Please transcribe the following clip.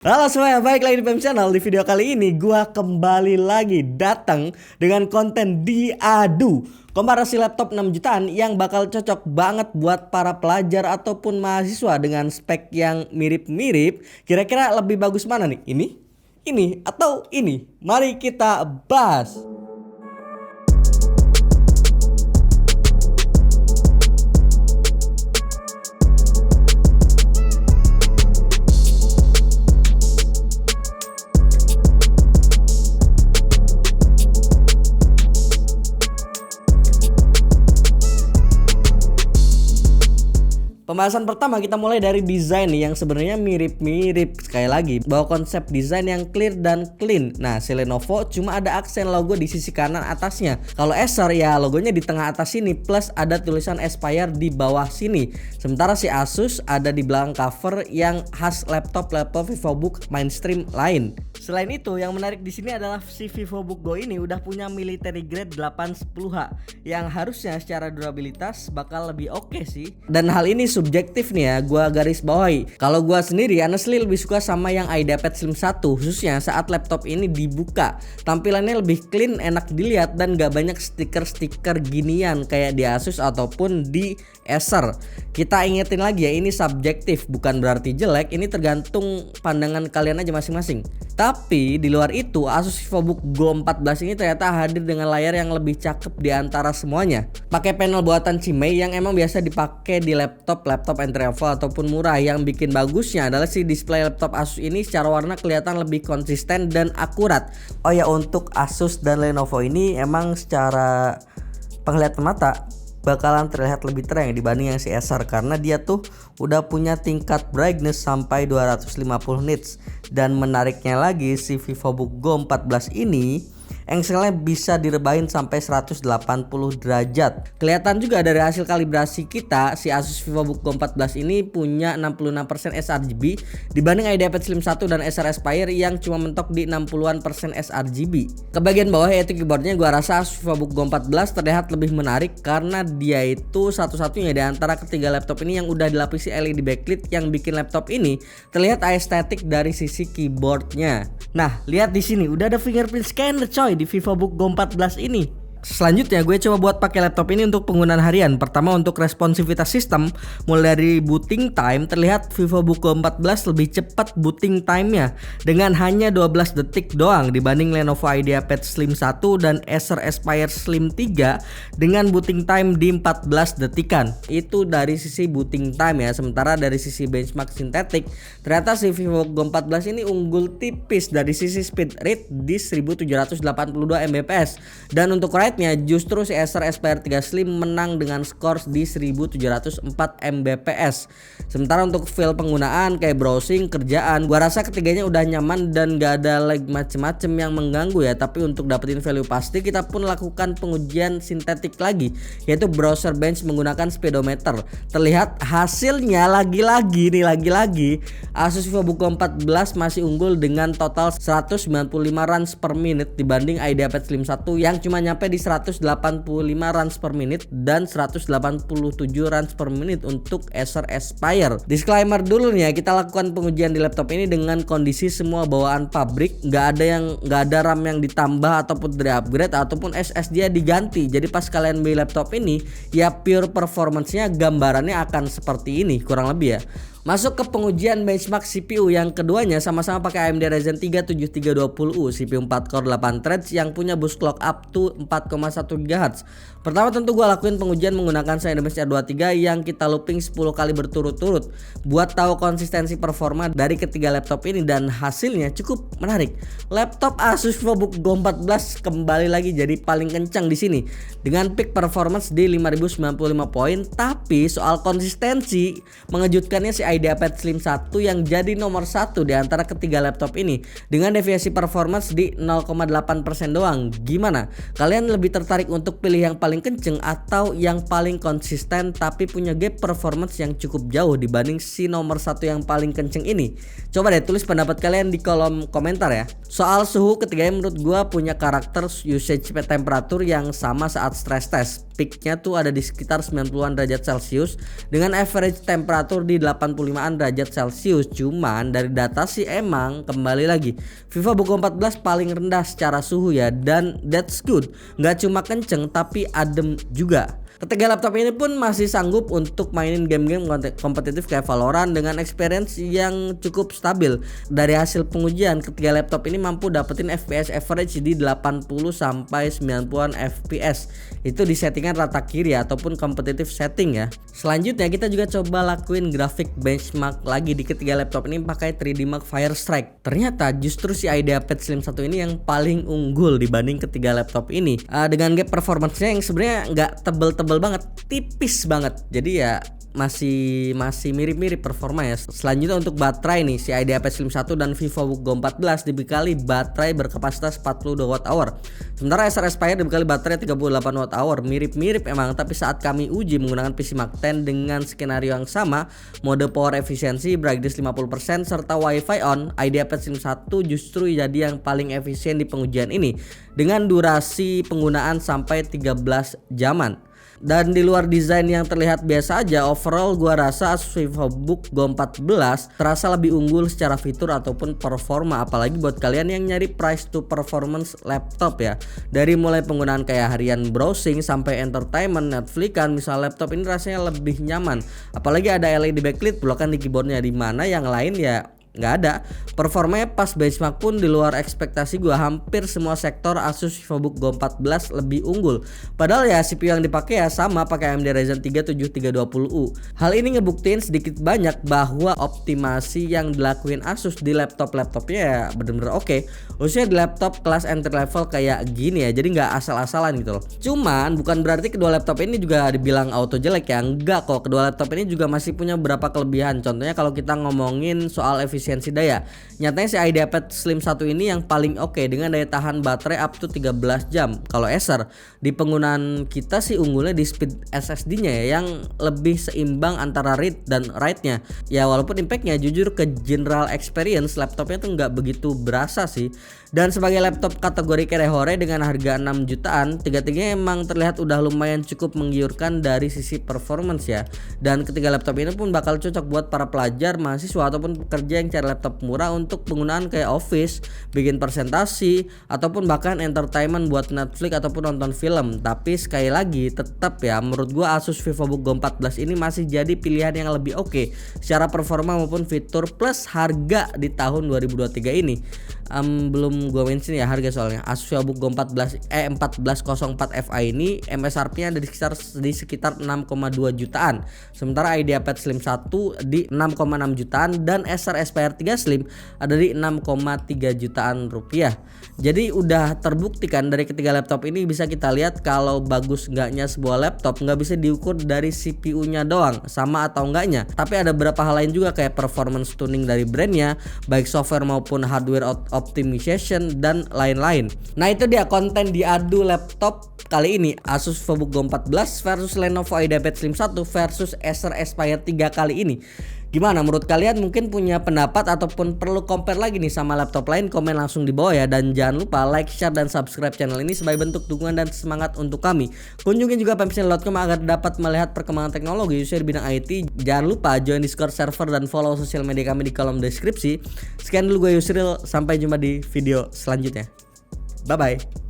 Halo semuanya, balik lagi di PM Channel. Di video kali ini gua kembali lagi datang dengan konten diadu komparasi laptop 6 jutaan yang bakal cocok banget buat para pelajar ataupun mahasiswa dengan spek yang mirip-mirip. Kira-kira lebih bagus mana nih? Ini atau ini? Mari kita bahas. Pembahasan pertama kita mulai dari desain nih yang sebenarnya mirip-mirip. Sekali lagi bawa konsep desain yang clear dan clean. Nah, si Lenovo cuma ada aksen logo di sisi kanan atasnya. Kalau Acer ya logonya di tengah atas sini plus ada tulisan Aspire di bawah sini. Sementara si Asus ada di belakang cover yang khas laptop VivoBook mainstream lain. Selain itu yang menarik di sini adalah si VivoBook Go ini udah punya military grade 810H yang harusnya secara durabilitas bakal lebih oke sih. Dan hal ini subjektif nih ya, gua garis bawahi. Kalau gua sendiri honestly lebih suka sama yang IdeaPad Slim 1, khususnya saat laptop ini dibuka. Tampilannya lebih clean, enak dilihat dan gak banyak stiker-stiker ginian kayak di Asus ataupun di Acer. Kita ingetin lagi ya, ini subjektif, bukan berarti jelek, ini tergantung pandangan kalian aja masing-masing. Tapi di luar itu Asus VivoBook Go 14 ini ternyata hadir dengan layar yang lebih cakep di antara semuanya. Pakai panel buatan Cimei yang emang biasa dipakai di laptop entry level ataupun murah. Yang bikin bagusnya adalah si display laptop Asus ini secara warna kelihatan lebih konsisten dan akurat. Oh ya, untuk Asus dan Lenovo ini emang secara penglihatan mata bakalan terlihat lebih terang dibanding yang si Acer karena dia tuh udah punya tingkat brightness sampai 250 nits. Dan menariknya lagi si VivoBook Go 14 ini angle-nya bisa direbahin sampai 180 derajat. Kelihatan juga dari hasil kalibrasi kita, si Asus VivoBook Go 14 ini punya 66% sRGB dibanding IdeaPad Slim 1 dan Acer Aspire yang cuma mentok di 60% sRGB. Ke bagian bawah yaitu keyboardnya, gua rasa Asus VivoBook Go 14 terlihat lebih menarik karena dia itu satu-satunya di antara ketiga laptop ini yang udah dilapisi LED backlit yang bikin laptop ini terlihat estetik dari sisi keyboardnya. Nah, lihat di sini udah ada fingerprint scanner coy di VivoBook Go 14 ini. Selanjutnya gue coba buat pakai laptop ini untuk penggunaan harian. Pertama untuk responsivitas sistem, mulai dari booting time terlihat VivoBook Go 14 lebih cepat booting time-nya dengan hanya 12 detik doang dibanding Lenovo IdeaPad Slim 1 dan Acer Aspire Slim 3 dengan booting time di 14 detikan. Itu dari sisi booting time ya. Sementara dari sisi benchmark sintetik ternyata si VivoBook Go 14 ini unggul tipis dari sisi speed rate di 1782 Mbps dan untuk nya justru si Acer Aspire 3 Slim menang dengan skor di 1704 Mbps. Sementara untuk feel penggunaan kayak browsing, kerjaan, gua rasa ketiganya udah nyaman dan gak ada lag macem-macem yang mengganggu ya. Tapi untuk dapetin value pasti kita pun lakukan pengujian sintetik lagi, yaitu browser bench menggunakan speedometer. Terlihat hasilnya lagi-lagi Asus VivoBook Go 14 masih unggul dengan total 195 runs per minute dibanding IdeaPad Slim 1 yang cuma nyampe di 185 runs per minute dan 187 runs per minute untuk Acer Aspire. Disclaimer dulu nih ya, kita lakukan pengujian di laptop ini dengan kondisi semua bawaan pabrik, nggak ada RAM yang ditambah ataupun di upgrade ataupun SSD diganti. Jadi pas kalian beli laptop ini ya pure performance-nya gambarannya akan seperti ini kurang lebih ya. Masuk ke pengujian benchmark CPU yang keduanya sama-sama pakai AMD Ryzen 3 7320U, CPU 4 core 8 threads yang punya boost clock up to 4,1 GHz. Pertama tentu gue lakuin pengujian menggunakan Cinebench R23 yang kita looping 10 kali berturut-turut buat tahu konsistensi performa dari ketiga laptop ini dan hasilnya cukup menarik. Laptop Asus VivoBook Go 14 kembali lagi jadi paling kencang di sini dengan peak performance di 5095 poin, tapi soal konsistensi mengejutkannya si IdeaPad Slim 1 yang jadi nomor 1 di antara ketiga laptop ini dengan deviasi performance di 0,8% doang. Gimana? Kalian lebih tertarik untuk pilih yang paling kenceng atau yang paling konsisten tapi punya gap performance yang cukup jauh dibanding si nomor 1 yang paling kenceng ini? Coba deh tulis pendapat kalian di kolom komentar ya. Soal suhu, ketiganya menurut gua punya karakter usage temperatur yang sama saat stress test. peaknya tuh ada di sekitar 90-an derajat Celcius dengan average temperatur di 85-an derajat Celcius. Cuman dari data sih emang kembali lagi VivoBook Go 14 paling rendah secara suhu ya, dan that's good. Nggak cuma kenceng tapi adem juga. Ketiga laptop ini pun masih sanggup untuk mainin game-game kompetitif kayak Valorant dengan experience yang cukup stabil. Dari hasil pengujian, ketiga laptop ini mampu dapetin FPS average di 80 sampai 90-an FPS. Itu di settingan rata kiri ataupun kompetitif setting ya. Selanjutnya kita juga coba lakuin grafik benchmark lagi di ketiga laptop ini pakai 3D Mark Firestrike. Ternyata justru si IdeaPad Slim 1 ini yang paling unggul dibanding ketiga laptop ini. Dengan gap performance-nya yang sebenarnya nggak tebel-tebel banget, tipis banget. Jadi ya masih mirip-mirip performa ya. Selanjutnya untuk baterai nih, si IdeaPad Slim 1 dan VivoBook Go 14 dibekali baterai berkapasitas 42 Wh. Sementara Acer Aspire dibekali baterai 38 Wh. Mirip-mirip emang, tapi saat kami uji menggunakan PC Mark 10 dengan skenario yang sama, mode power efisiensi, brightness 50% serta Wi-Fi on, IdeaPad Slim 1 justru jadi yang paling efisien di pengujian ini dengan durasi penggunaan sampai 13 jaman. Dan di luar desain yang terlihat biasa aja, overall gua rasa Asus VivoBook Go 14 terasa lebih unggul secara fitur ataupun performa, apalagi buat kalian yang nyari price to performance laptop ya. Dari mulai penggunaan kayak harian browsing sampai entertainment, Netflix kan, misal laptop ini rasanya lebih nyaman. Apalagi ada LED backlit blokan di keyboardnya, di mana yang lain ya nggak ada. Performanya pas benchmark pun di luar ekspektasi gua, hampir semua sektor Asus VivoBook Go 14 lebih unggul. Padahal ya CPU yang dipakai ya sama, pakai AMD Ryzen 3 7320U. Hal ini ngebuktiin sedikit banyak bahwa optimasi yang dilakuin Asus di laptop-laptopnya ya bener-bener oke. Khususnya di laptop kelas entry level kayak gini ya, jadi nggak asal-asalan gitu loh. Cuman bukan berarti kedua laptop ini juga dibilang auto jelek ya, enggak kok. Kedua laptop ini juga masih punya beberapa kelebihan. Contohnya kalau kita ngomongin soal efisiensi daya, nyatanya si IdeaPad Slim 1 ini yang paling oke dengan daya tahan baterai up to 13 jam. Kalau Acer di penggunaan kita sih unggulnya di speed SSD-nya ya, yang lebih seimbang antara read dan write-nya. Ya walaupun impact-nya jujur ke general experience laptopnya tuh nggak begitu berasa sih. Dan sebagai laptop kategori kere-hore dengan harga 6 jutaan, tiga-tiganya emang terlihat udah lumayan cukup menggiurkan dari sisi performance ya. Dan ketiga laptop ini pun bakal cocok buat para pelajar, mahasiswa ataupun pekerja yang cari laptop murah untuk penggunaan kayak office, bikin presentasi, ataupun bahkan entertainment buat Netflix ataupun nonton film. Tapi sekali lagi tetap ya, menurut gua Asus VivoBook Go 14 ini masih jadi pilihan yang lebih oke secara performa maupun fitur plus harga di tahun 2023 ini. Belum gue mention ya harga, soalnya Asus VivoBook Go 1404 Fi ini MSRP-nya ada di sekitar 6,2 jutaan. Sementara IdeaPad Slim 1 di 6,6 jutaan dan Acer Aspire 3 Slim ada di 6,3 jutaan rupiah. Jadi udah terbukti kan dari ketiga laptop ini bisa kita lihat kalau bagus enggaknya sebuah laptop nggak bisa diukur dari CPU-nya doang sama atau enggaknya, tapi ada beberapa hal lain juga kayak performance tuning dari brandnya, baik software maupun hardware optimization dan lain-lain. Nah itu dia konten diadu laptop kali ini, Asus VivoBook Go 14 versus Lenovo IdeaPad Slim 1 versus Acer Aspire 3 kali ini. Gimana menurut kalian? Mungkin punya pendapat ataupun perlu compare lagi nih sama laptop lain? Komen langsung di bawah ya. Dan jangan lupa like, share, dan subscribe channel ini sebagai bentuk dukungan dan semangat untuk kami. Kunjungi juga pemsel.com agar dapat melihat perkembangan teknologi khususnya di bidang IT. Jangan lupa join Discord server dan follow sosial media kami di kolom deskripsi. Sekian dulu gue Yusril, sampai jumpa di video selanjutnya. Bye bye.